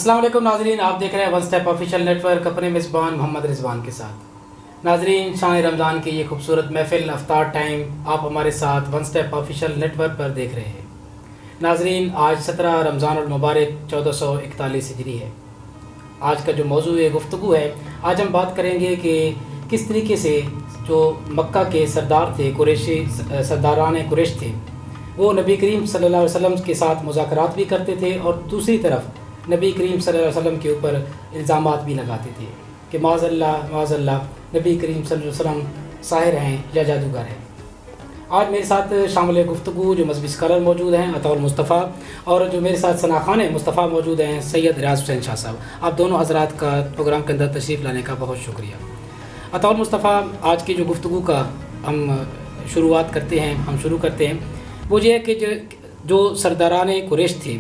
السلام علیکم ناظرین، آپ دیکھ رہے ہیں ون اسٹیپ آفیشیل نیٹورک اپنے میزبان محمد رضوان کے ساتھ۔ ناظرین، شان رمضان کی یہ خوبصورت محفل افطار ٹائم آپ ہمارے ساتھ ون اسٹیپ آفیشیل نیٹورک پر دیکھ رہے ہیں۔ ناظرین، آج 17 رمضان المبارک 1441 ہجری ہے۔ آج کا جو موضوع گفتگو ہے، آج ہم بات کریں گے کہ کس طریقے سے جو مکہ کے سردار تھے، قریشی سرداران قریش تھے، وہ نبی کریم صلی اللہ علیہ وسلم کے ساتھ مذاکرات بھی کرتے تھے اور دوسری طرف نبی کریم صلی اللہ علیہ وسلم کے اوپر الزامات بھی لگاتے تھے کہ معاذ اللہ نبی کریم صلی اللہ علیہ وسلم ساحر ہیں یا جادوگر ہیں۔ آج میرے ساتھ شامل گفتگو جو مذہبی اسکالر موجود ہیں عطاء المصطفیٰ، اور جو میرے ساتھ ثناخوان مصطفیٰ موجود ہیں سید ریاض حسین شاہ صاحب۔ آپ دونوں حضرات کا پروگرام کے اندر تشریف لانے کا بہت شکریہ۔ عطاء المصطفیٰ، آج کی جو گفتگو کا ہم شروع کرتے ہیں وہ یہ ہے کہ جو سرداران قریش تھے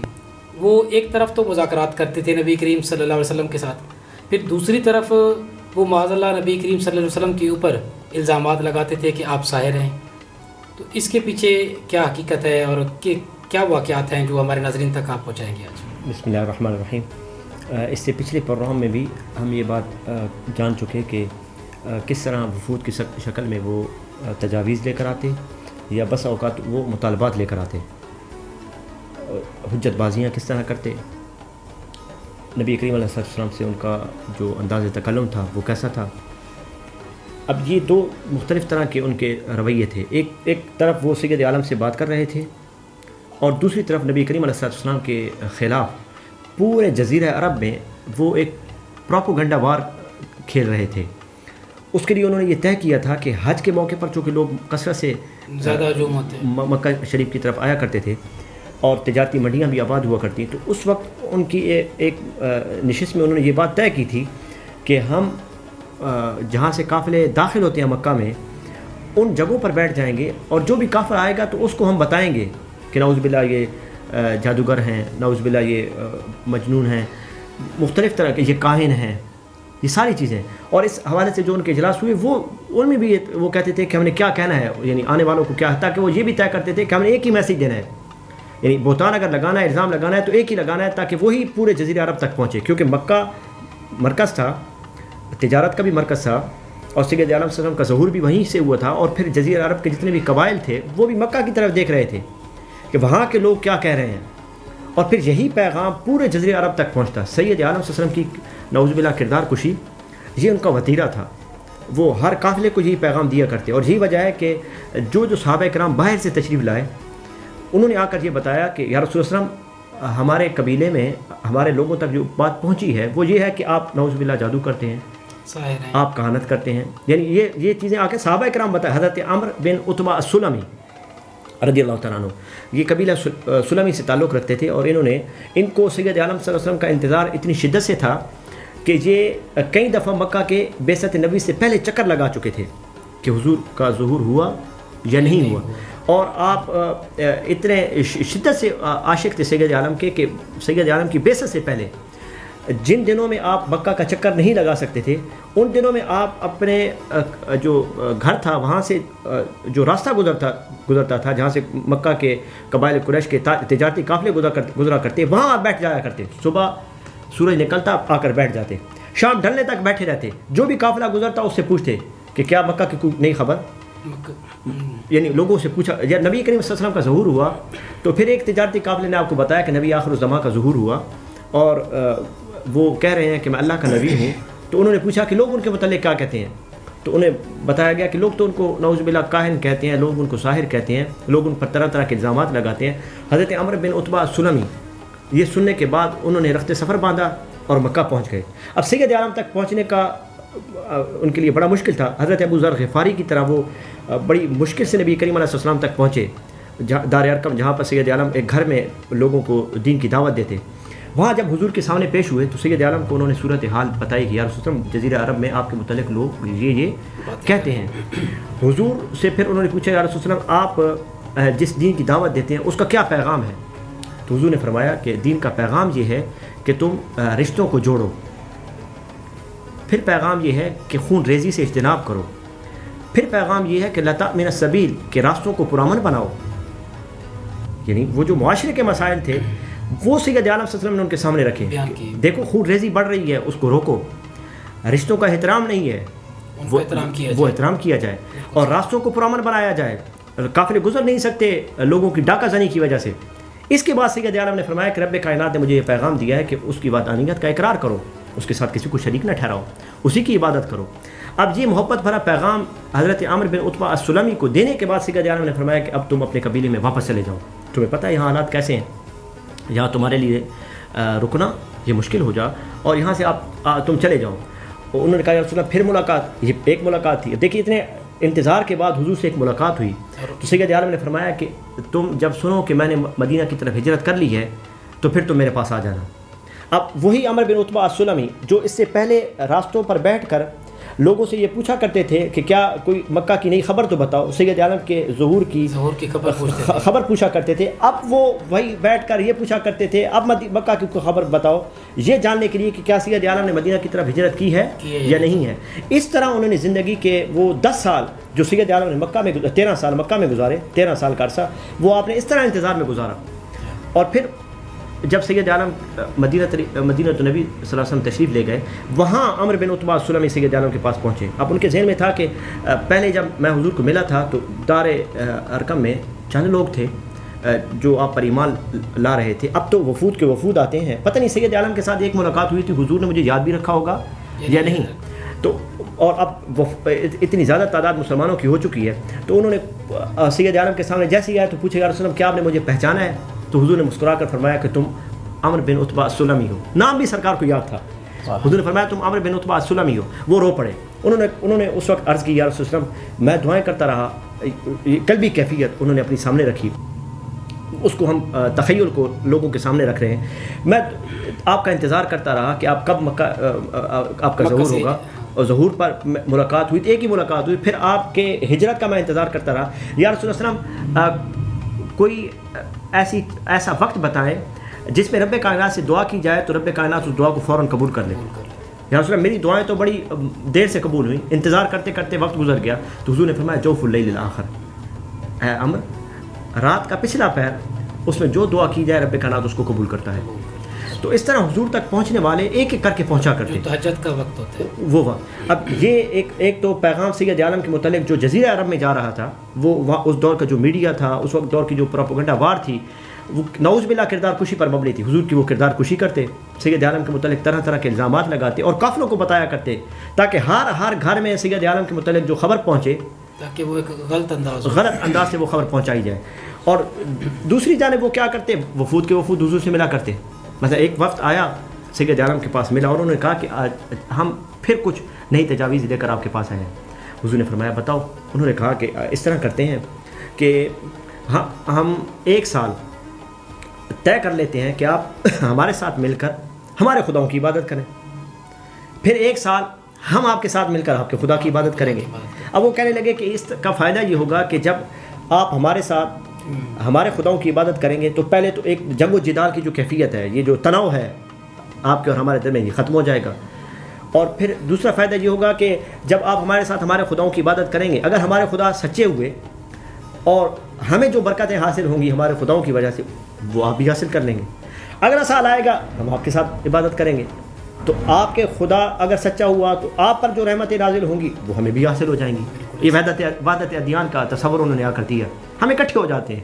وہ ایک طرف تو مذاکرات کرتے تھے نبی کریم صلی اللہ علیہ وسلم کے ساتھ، پھر دوسری طرف وہ معاذ اللہ نبی کریم صلی اللہ علیہ وسلم کے اوپر الزامات لگاتے تھے کہ آپ ساحر ہیں۔ تو اس کے پیچھے کیا حقیقت ہے اور کیا واقعات ہیں جو ہمارے ناظرین تک آپ پہنچائیں گے آج؟ بسم اللہ الرحمن الرحیم۔ اس سے پچھلے پروگرام میں بھی ہم یہ بات جان چکے کہ کس طرح وفود کی شکل میں وہ تجاویز لے کر آتے یا بس اوقات وہ مطالبات لے کر آتے، حجت بازیاں کس طرح کرتے، نبی کریم علیہ السلام سے ان کا جو انداز تکلم تھا وہ کیسا تھا۔ اب یہ دو مختلف طرح کے ان کے رویے تھے، ایک طرف وہ سید عالم سے بات کر رہے تھے اور دوسری طرف نبی کریم علیہ السلام کے خلاف پورے جزیرہ عرب میں وہ ایک پروپیگنڈا وار کھیل رہے تھے۔ اس کے لیے انہوں نے یہ طے کیا تھا کہ حج کے موقع پر چونکہ لوگ کثرت سے زیادہ ہجوم ہوتے مکہ شریف کی طرف آیا کرتے تھے اور تجارتی منڈیاں بھی آباد ہوا کرتی، تو اس وقت ان کی ایک نشست میں انہوں نے یہ بات طے کی تھی کہ ہم جہاں سے قافلے داخل ہوتے ہیں مکہ میں ان جگہوں پر بیٹھ جائیں گے اور جو بھی کافر آئے گا تو اس کو ہم بتائیں گے کہ نعوذ باللہ یہ جادوگر ہیں، نعوذ باللہ یہ مجنون ہیں، مختلف طرح کے یہ کاہن ہیں، یہ ساری چیزیں۔ اور اس حوالے سے جو ان کے اجلاس ہوئے وہ ان میں بھی وہ کہتے تھے کہ ہم نے کیا کہنا ہے، یعنی آنے والوں کو کیا، تاکہ وہ یہ بھی طے کرتے تھے کہ ہم نے ایک ہی میسیج دینا ہے، یعنی بہتان اگر لگانا ہے، الزام لگانا ہے تو ایک ہی لگانا ہے تاکہ وہی پورے جزیرہ عرب تک پہنچے، کیونکہ مکہ مرکز تھا، تجارت کا بھی مرکز تھا اور سید عالم صلی اللہ علیہ وسلم کا ظہور بھی وہیں سے ہوا تھا، اور پھر جزیرہ عرب کے جتنے بھی قبائل تھے وہ بھی مکہ کی طرف دیکھ رہے تھے کہ وہاں کے لوگ کیا کہہ رہے ہیں، اور پھر یہی پیغام پورے جزیرہ عرب تک پہنچتا۔ سید عالم صلی اللہ علیہ وسلم کی نعوذ باللہ کردار کشی یہ ان کا وتیرہ تھا، وہ ہر قافلے کو یہی پیغام دیا کرتے، اور یہی وجہ ہے کہ جو صحابہ کرام باہر سے تشریف لائے انہوں نے آ کر یہ بتایا کہ یا رسول اللہ علیہ وسلم ہمارے قبیلے میں ہمارے لوگوں تک جو بات پہنچی ہے وہ یہ ہے کہ آپ نعوذ باللہ جادو کرتے ہیں، آپ کہانت کرتے ہیں، یعنی یہ چیزیں آ کے صحابہ کرام بتائے۔ حضرت عمر بن عتبہ السلمی رضی اللہ تعالیٰ عنہ یہ قبیلہ سلمی سے تعلق رکھتے تھے، اور ان کو سید عالم صلی اللہ علیہ وسلم کا انتظار اتنی شدت سے تھا کہ یہ کئی دفعہ مکہ کے بعثت نبی سے پہلے چکر لگا چکے تھے کہ حضور کا ظہور ہوا یا نہیں ہوا، اور آپ اتنے شدت سے عاشق تھے سید عالم کے کہ سید عالم کی بعثت سے پہلے جن دنوں میں آپ مکہ کا چکر نہیں لگا سکتے تھے ان دنوں میں آپ اپنے جو گھر تھا وہاں سے جو راستہ گزرتا تھا جہاں سے مکہ کے قبائل قریش کے تجارتی قافلے گزرا کرتے وہاں آپ بیٹھ جایا کرتے، صبح سورج نکلتا آ کر بیٹھ جاتے، شام ڈھلنے تک بیٹھے رہتے، جو بھی قافلہ گزرتا اس سے پوچھتے کہ کیا مکہ کی کوئی نئی خبر، یعنی لوگوں سے پوچھا۔ یا نبی کریم صلی اللہ علیہ وسلم کا ظہور ہوا تو پھر ایک تجارتی قافلے نے آپ کو بتایا کہ نبی آخر الزمان کا ظہور ہوا اور وہ کہہ رہے ہیں کہ میں اللہ کا نبی ہوں، تو انہوں نے پوچھا کہ لوگ ان کے متعلق کیا کہتے ہیں، تو انہیں بتایا گیا کہ لوگ تو ان کو نعوذ باللہ کاہن کہتے ہیں، لوگ ان کو ساحر کہتے ہیں، لوگ ان پر طرح طرح کے الزامات لگاتے ہیں۔ حضرت عمر بن عتبہ السلمی یہ سننے کے بعد انہوں نے رخت سفر باندھا اور مکہ پہنچ گئے۔ اب سید عالم تک پہنچنے کا ان کے لیے بڑا مشکل تھا، حضرت ابو ذر غفاری کی طرح وہ بڑی مشکل سے نبی کریم علیہ السلام تک پہنچے، دار ارقم جہاں پر سید عالم ایک گھر میں لوگوں کو دین کی دعوت دیتے۔ وہاں جب حضور کے سامنے پیش ہوئے تو سید عالم کو انہوں نے صورت حال بتائی کہ یا رسول اللہ جزیرہ عرب میں آپ کے متعلق لوگ یہ کہتے ہیں۔ حضور سے پھر انہوں نے پوچھا یا رسول اللہ آپ جس دین کی دعوت دیتے ہیں اس کا کیا پیغام ہے، تو حضور نے فرمایا کہ دین کا پیغام یہ ہے کہ تم رشتوں کو جوڑو، پھر پیغام یہ ہے کہ خون ریزی سے اجتناب کرو، پھر پیغام یہ ہے کہ لتا من السبیل کے راستوں کو پرامن بناؤ، یعنی وہ جو معاشرے کے مسائل تھے وہ سید عالم صلی اللہ علیہ وسلم نے ان کے سامنے رکھے. دیکھو خون ریزی بڑھ رہی ہے, اس کو روکو. رشتوں کا احترام نہیں ہے, وہ احترام کیا جائے, اور راستوں کو پرامن بنایا جائے. قافلے گزر نہیں سکتے لوگوں کی ڈاکہ زنی کی وجہ سے. اس کے بعد سید عالم نے فرمایا کہ رب کائنات نے مجھے یہ پیغام دیا ہے کہ اس کی وحدانیت کا اقرار کرو, اس کے ساتھ کسی کو شریک نہ ٹھہراؤ, اسی کی عبادت کرو. اب یہ محبت بھرا پیغام حضرت عامر بن عتبہ السلمی کو دینے کے بعد سید عالم نے فرمایا کہ اب تم اپنے قبیلے میں واپس چلے جاؤ. تمہیں پتہ ہے یہاں حالات کیسے ہیں, یہاں تمہارے لیے رکنا یہ مشکل ہو جا, اور یہاں سے تم چلے جاؤ. انہوں نے کہا یا رسول اللہ پھر ملاقات, یہ ایک ملاقات تھی. دیکھیے اتنے انتظار کے بعد حضور سے ایک ملاقات ہوئی, تو سید عالم نے فرمایا کہ تم جب سنو کہ میں نے مدینہ کی طرف ہجرت کر لی ہے تو پھر تم میرے پاس آ جانا. اب وہی عامر بن عتبہ السلمی جو اس سے پہلے راستوں پر بیٹھ کر لوگوں سے یہ پوچھا کرتے تھے کہ کیا کوئی مکہ کی نئی خبر تو بتاؤ, سید عالم کے ظہور کی خبر پوچھا کرتے تھے, اب وہ وہی بیٹھ کر یہ پوچھا کرتے تھے اب مکہ کی کوئی خبر بتاؤ, یہ جاننے کے لیے کہ کیا سید عالم نے مدینہ کی طرف ہجرت کی ہے یا نہیں ہے. اس طرح انہوں نے زندگی کے وہ 10 سال جو سید عالم نے مکہ میں 13 سال مکہ میں گزارے, 13 سال کا عرصہ وہ آپ نے اس طرح انتظار میں گزارا. اور پھر جب سید عالم مدینہ النبی صلی اللہ علیہ وسلم تشریف لے گئے, وہاں عمر بن عتبہ السلمی سید عالم کے پاس پہنچے. اب ان کے ذہن میں تھا کہ پہلے جب میں حضور کو ملا تھا تو دار ارقم میں چند لوگ تھے جو آپ پر ایمان لا رہے تھے, اب تو وفود کے وفود آتے ہیں. پتہ نہیں سید عالم کے ساتھ ایک ملاقات ہوئی تھی, حضور نے مجھے یاد بھی رکھا ہوگا یا نہیں. تو اور اب اتنی زیادہ تعداد مسلمانوں کی ہو چکی ہے, تو انہوں نے سید عالم کے سامنے جیسے ہی آئے تو پوچھے یا رسول اللہ کیا آپ نے مجھے پہچانا ہے؟ تو حضور نے مسکرا کر فرمایا کہ تم عمر بن عتبہ السلمی ہو. نام بھی سرکار کو یاد تھا. حضور نے فرمایا تم عمر بن عتبہ السلمی ہو. وہ رو پڑے. انہوں نے اس وقت عرض کی یا رسول اللہ میں دعائیں کرتا رہا. قلبی کیفیت انہوں نے اپنی سامنے رکھی, اس کو ہم تخیل کو لوگوں کے سامنے رکھ رہے ہیں. میں آپ کا انتظار کرتا رہا کہ آپ کب مکہ آپ کا ظہور ہوگا, اور ظہور پر ملاقات ہوئی, ایک ہی ملاقات ہوئی. پھر آپ کے ہجرت کا میں انتظار کرتا رہا. یا رسول اللہ کوئی ایسا وقت بتائیں جس میں رب کائنات سے دعا کی جائے تو رب کائنات اس دعا کو فوراً قبول کر لے. یا رسول اللہ میری دعائیں تو بڑی دیر سے قبول ہوئیں, انتظار کرتے کرتے وقت گزر گیا. تو حضور نے فرمایا جوف اللیل الاخر, اے عمر رات کا پچھلا پہر, اس میں جو دعا کی جائے رب کائنات اس کو قبول کرتا ہے. تو اس طرح حضور تک پہنچنے والے ایک ایک کر کے پہنچا کرتے, تہجد کا وقت ہوتا ہے وہ وقت. اب یہ ایک تو پیغام سید عالم کے متعلق جو جزیرہ عرب میں جا رہا تھا, وہ اس دور کا جو میڈیا تھا, اس وقت دور کی جو پروپیگنڈا وار تھی, وہ نعوذ باللہ کردار کشی پر مبنی تھی. حضور کی وہ کردار کشی کرتے, سید عالم کے متعلق طرح طرح کے الزامات لگاتے اور قافلوں کو بتایا کرتے تاکہ ہر گھر میں سید عالم کے متعلق جو خبر پہنچے تاکہ وہ ایک غلط انداز سے وہ خبر پہنچائی جائے. اور دوسری جانب وہ کیا کرتے, وفود کے وفود حضور سے ملا کرتے. مثلا ایک وقت آیا سید عالم کے پاس ملا اور انہوں نے کہا کہ ہم پھر کچھ نئی تجاویز لے کر آپ کے پاس آئے ہیں. حضور نے فرمایا بتاؤ. انہوں نے کہا کہ اس طرح کرتے ہیں کہ ہم 1 سال طے کر لیتے ہیں کہ آپ ہمارے ساتھ مل کر ہمارے خداؤں کی عبادت کریں, پھر 1 سال ہم آپ کے ساتھ مل کر آپ کے خدا کی عبادت کریں گے. اب وہ کہنے لگے کہ اس کا فائدہ یہ ہوگا کہ جب آپ ہمارے ساتھ ہمارے خداؤں کی عبادت کریں گے تو پہلے تو ایک جنگ و جدال کی جو کیفیت ہے, یہ جو تناؤ ہے آپ کے اور ہمارے درمیان, یہ ختم ہو جائے گا. اور پھر دوسرا فائدہ یہ ہوگا کہ جب آپ ہمارے ساتھ ہمارے خداؤں کی عبادت کریں گے, اگر ہمارے خدا سچے ہوئے اور ہمیں جو برکتیں حاصل ہوں گی ہمارے خداؤں کی وجہ سے وہ آپ بھی حاصل کر لیں گے. اگلا سال آئے گا ہم آپ کے ساتھ عبادت کریں گے, تو آپ کے خدا اگر سچا ہوا تو آپ پر جو رحمتیں نازل ہوں گی وہ ہمیں بھی حاصل ہو جائیں گی. یہ وحدت ادیان کا تصور انہوں نے آ کر دیا. ہم اکٹھے ہو جاتے ہیں,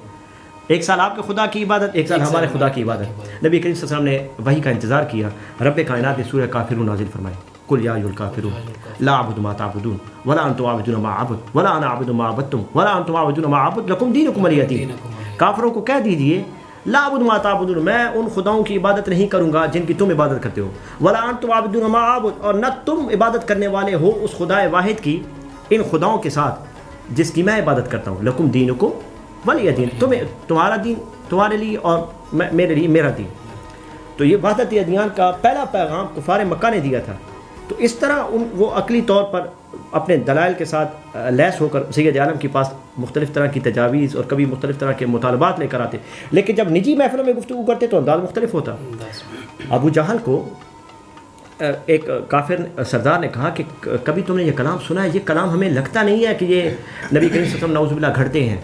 1 سال آپ کے خدا کی عبادت, 1 سال ہمارے خدا کی عبادت. نبی کریم صلی اللہ علیہ وسلم نے وحی کا انتظار کیا. رب کائنات نے سورہ کافرون نازل فرمائی, قل یا ایھا الکافرون لا اعبد ما تعبدون ولا انتم عابدون ما اعبد ولا انا عابد ما عبدتم ولا انتم عابدون ما اعبد لکم دینکم ولی دین. کافروں کو کہہ دیجئے لا اعبد ما تعبدون, میں ان خداؤں کی عبادت نہیں کروں گا جن کی تم عبادت کرتے ہو, ولا انتم عابدون ما اعبد, اور نہ تم عبادت کرنے والے ہو اس خدا واحد کی ان خداؤں کے ساتھ جس کی میں عبادت کرتا ہوں. لکم دینکم ولی دین, تمہارا دین تمہارے لیے اور میرے لیے میرا دین. تو یہ وحدت ادیان کا پہلا پیغام کفار مکہ نے دیا تھا. تو اس طرح وہ عقلی طور پر اپنے دلائل کے ساتھ لیس ہو کر سید عالم کے پاس مختلف طرح کی تجاویز اور کبھی مختلف طرح کے مطالبات لے کر آتے, لیکن جب نجی محفلوں میں گفتگو کرتے تو انداز مختلف ہوتا. ابو جہل کو ایک کافر سردار نے کہا کہ کبھی تم نے یہ کلام سنا ہے, یہ کلام ہمیں لگتا نہیں ہے کہ یہ نبی کریم صلی اللہ علیہ وسلم نعوذ باللہ گھڑتے ہیں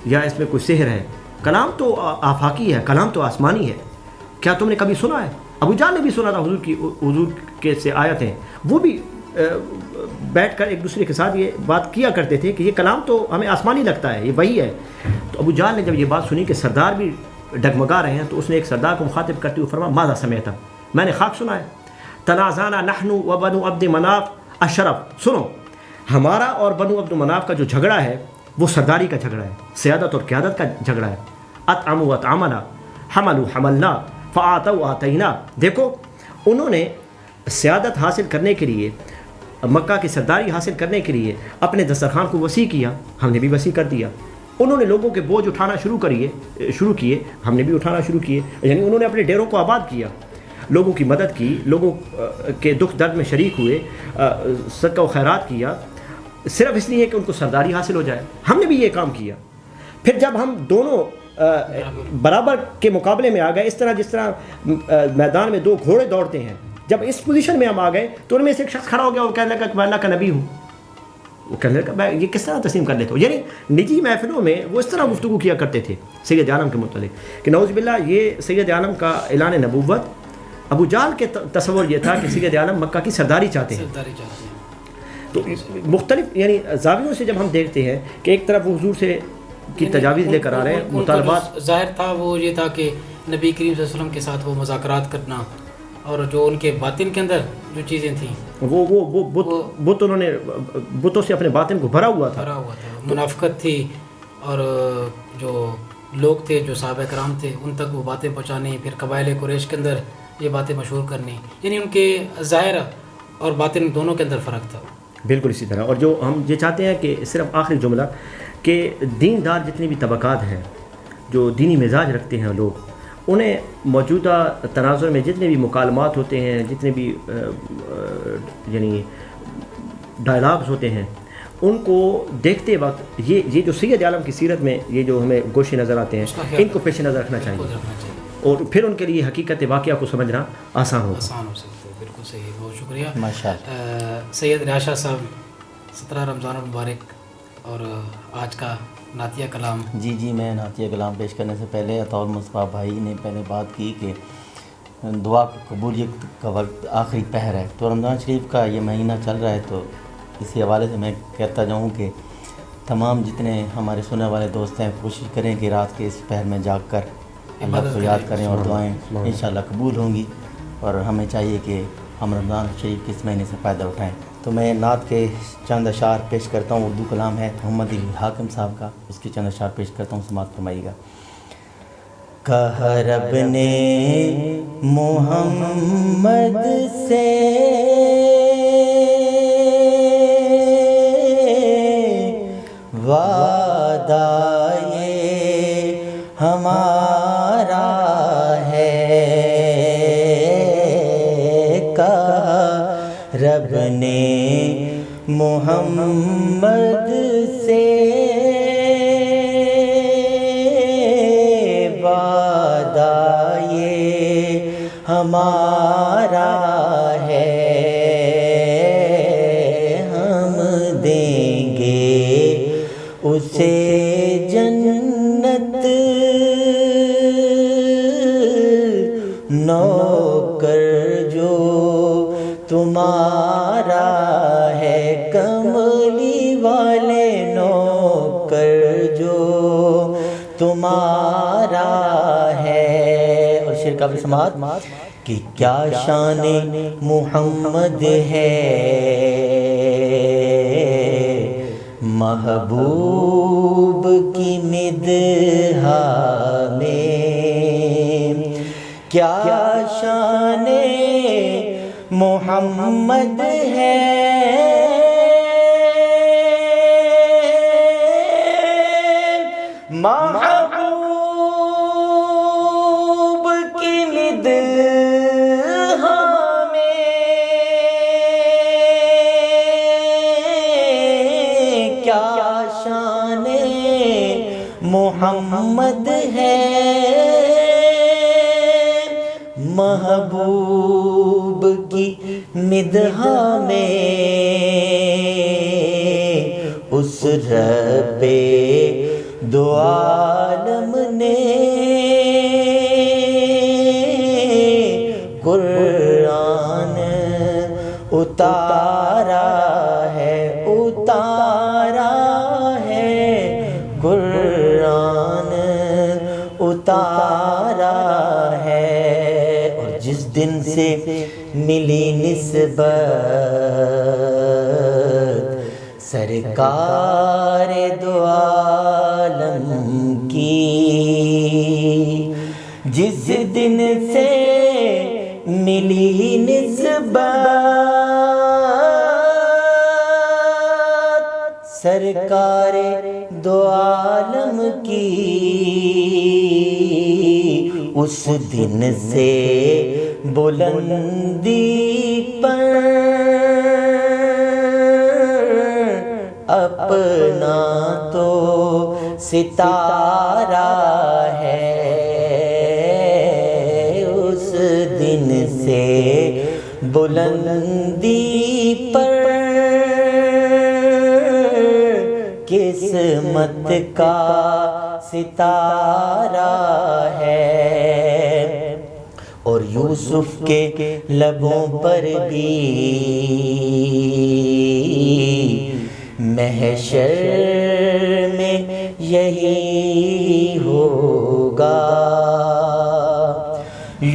یا اس میں کوئی سحر ہے. کلام تو آفاقی ہے, کلام تو آسمانی ہے. کیا تم نے کبھی سنا ہے؟ ابو جہل نے بھی سنا تھا حضور کے سے آیتیں، وہ بھی بیٹھ کر ایک دوسرے کے ساتھ یہ بات کیا کرتے تھے کہ یہ کلام تو ہمیں آسمانی لگتا ہے، یہ وہی ہے. تو ابو جہل نے جب یہ بات سنی کہ سردار بھی ڈگمگا رہے ہیں تو اس نے ایک سردار کو مخاطب کرتے ہوئے فرمایا ماذا سمعت، میں نے خاک سنا ہے. تنازعنا نحن وبنو عبد مناف اشرف، سنو ہمارا اور بنو عبد مناف کا جو جھگڑا ہے وہ سرداری کا جھگڑا ہے، سیادت اور قیادت کا جھگڑا ہے. اطعموا اطعمنا حملوا حملنا فآتوا آتینا. دیکھو انہوں نے سیادت حاصل کرنے کے لیے، مکہ کی سرداری حاصل کرنے کے لیے اپنے دسترخوان کو وسیع کیا، ہم نے بھی وسیع کر دیا. انہوں نے لوگوں کے بوجھ اٹھانا شروع کیے، ہم نے بھی اٹھانا شروع کیے. یعنی انہوں نے اپنے ڈیروں کو آباد کیا، لوگوں کی مدد کی، لوگوں کے دکھ درد میں شریک ہوئے، صدقہ و خیرات کیا، صرف اس لیے کہ ان کو سرداری حاصل ہو جائے. ہم نے بھی یہ کام کیا. پھر جب ہم دونوں برابر کے مقابلے میں آ گئے، اس طرح جس طرح میدان میں دو گھوڑے دوڑتے ہیں، جب اس پوزیشن میں ہم آ گئے تو ان میں سے ایک شخص کھڑا ہو گیا، وہ کہنے لگا کہ میں اللہ کا نبی ہوں. وہ کہنے لگا میں یہ کس طرح تسلیم کر لیتا ہوں. یعنی نجی محفلوں میں وہ اس طرح گفتگو کیا کرتے تھے سید عالم کے متعلق کہ نعوذ باللہ یہ سید عالم کا اعلان نبوت. ابو جہل کے تصور یہ تھا کہ سید عالم مکہ کی سرداری چاہتے ہیں. تو مختلف یعنی زاویوں سے جب ہم دیکھتے ہیں کہ ایک طرف حضور سے کی تجاویز لے کر آ رہے ہیں، مطالبات ظاہر تھا وہ یہ تھا کہ نبی کریم صلی اللہ علیہ وسلم کے ساتھ وہ مذاکرات کرنا، اور جو ان کے باطن کے اندر جو چیزیں تھیں وہ بت انہوں نے بتوں سے اپنے باطن کو بھرا ہوا تھا. منافقت تھی، اور جو لوگ تھے جو صحابہ کرام تھے ان تک وہ باتیں پہنچانی، پھر قبائل قریش کے اندر یہ باتیں مشہور کرنی. یعنی ان کے ظاہر اور باطن دونوں کے اندر فرق تھا. بالکل اسی طرح. اور جو ہم یہ چاہتے ہیں کہ صرف آخری جملہ کہ دیندار جتنی بھی طبقات ہیں جو دینی مزاج رکھتے ہیں لوگ، انہیں موجودہ تناظر میں جتنے بھی مکالمات ہوتے ہیں، جتنے بھی یعنی ڈائلاگز ہوتے ہیں، ان کو دیکھتے وقت یہ جو سید عالم کی سیرت میں یہ جو ہمیں گوشے نظر آتے ہیں ان کو پیش نظر رکھنا چاہیے، اور پھر ان کے لیے حقیقت واقعہ کو سمجھنا آسان ہو سکتا ہے. بالکل صحیح، بہت شکریہ. ماشاءاللہ. سید ریاشہ صاحب، 17 رمضان المبارک اور آج کا نعتیہ کلام. جی میں نعتیہ کلام پیش کرنے سے پہلے عطاء المصطفیٰ بھائی نے پہلے بات کی کہ دعا قبولیت کا وقت آخری پہر ہے، تو رمضان شریف کا یہ مہینہ چل رہا ہے، تو اسی حوالے سے میں کہتا جاؤں کہ تمام جتنے ہمارے سننے والے دوست ہیں کوشش کریں کہ رات کے اس پہر میں جاگ کر اللہ کو یاد کریں، اور دعائیں انشاءاللہ قبول ہوں گی، اور ہمیں چاہیے کہ ہم رمضان شریف کے اس مہینے سے فائدہ اٹھائیں. تو میں نعت کے چند اشعار پیش کرتا ہوں. اردو کلام ہے محمد حاکم صاحب کا، اس کے چند اشعار پیش کرتا ہوں، سماعت فرمائیے گا. کہا رب نے محمد سے وعدہ یہ ہمارا ہے، رب نے محمد سے وعدہ یہ ہمارا ہے، ہم دیں گے اسے جنت نوکر جو تمہارا ہے، کملی والے نوکر جو تمہارا ہے. اور شعر کا بھی سماعت کہ کیا شان محمد ہے، محبوب کی مدحہ میں کیا شان محمد ہے، محبوب کی مدحہ میں کیا شان محمد ہے، محبوب کی مدحہ میں اس رب دو عالم نے اتارا ہے قرآن اتارا ہے، اور جس دن سے ملی نسبت سرکار دو عالم کی، جس دن سے ملی نسبت سرکار دو عالم کی، اس دن سے بلندی پر اپنا تو ستارہ ہے، اس دن سے بلندی پر قسمت کا ستارہ ہے، اور یوسف کے لبوں پر بھی محشر میں یہی ہوگا،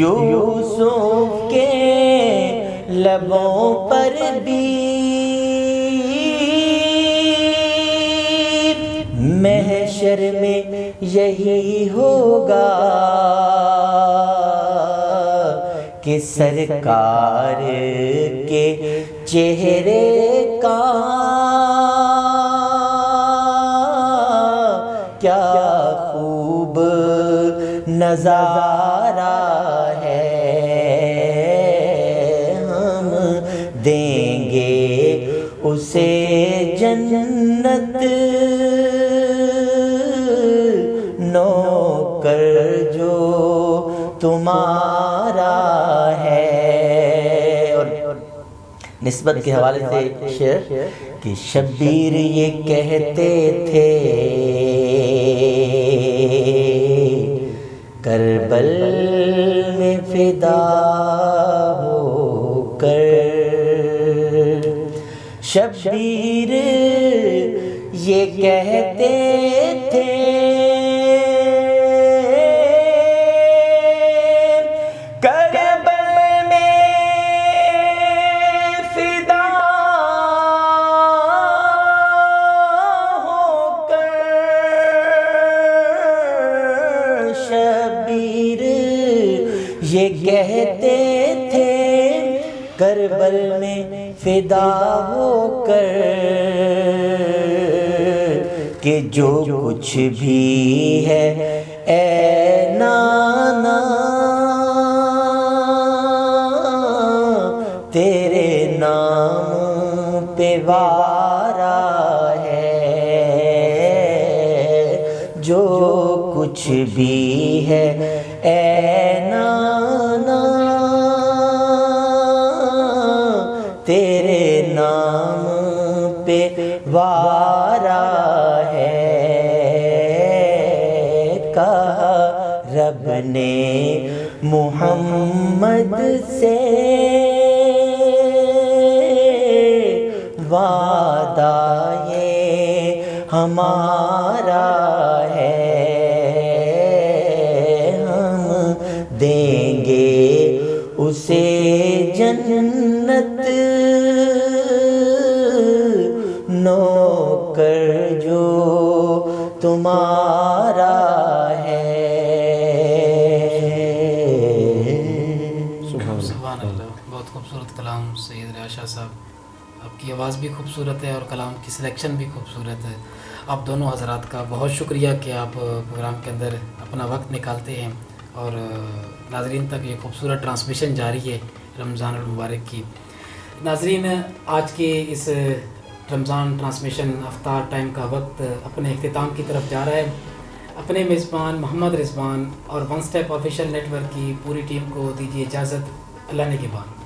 یوسف کے لبوں پر بھی محشر میں یہی ہوگا کہ سرکار کے چہرے کا کیا خوب نظارہ ہے، ہم دیں گے اسے جنت نوکر جو تمہارا ہے۔ اور نسبت کے حوالے سے شعر کہ شبیر یہ کہتے تھے کربل میں فدا ہو کر، شبیر یہ کہتے تھے یہ کہتے تھے کربل میں فدا ہو کر کہ جو کچھ بھی ہے اے نانا تیرے نام پہ وارا ہے، جو کچھ بھی ہے اے نانا تیرے نام پہ وارا ہے، کہا رب نے محمد سے وعدہ یہ ہمارا ہے، ہم دیں گے اسے جنت نوکر جو تمہارا ہے۔ سبحان اللہ، بہت خوبصورت کلام سید ریاض شاہ صاحب، آپ کی آواز بھی خوبصورت ہے اور کلام کی سلیکشن بھی خوبصورت ہے۔ آپ دونوں حضرات کا بہت شکریہ کہ آپ پروگرام کے اندر اپنا وقت نکالتے ہیں اور ناظرین تک یہ خوبصورت ٹرانسمیشن جاری ہے رمضان المبارک کی۔ ناظرین، آج کے اس رمضان ٹرانسمیشن افطار ٹائم کا وقت اپنے اختتام کی طرف جا رہا ہے۔ اپنے میزبان محمد رضوان اور one step official network کی پوری ٹیم کو دیجیے اجازت، اللہ نے کے بعد۔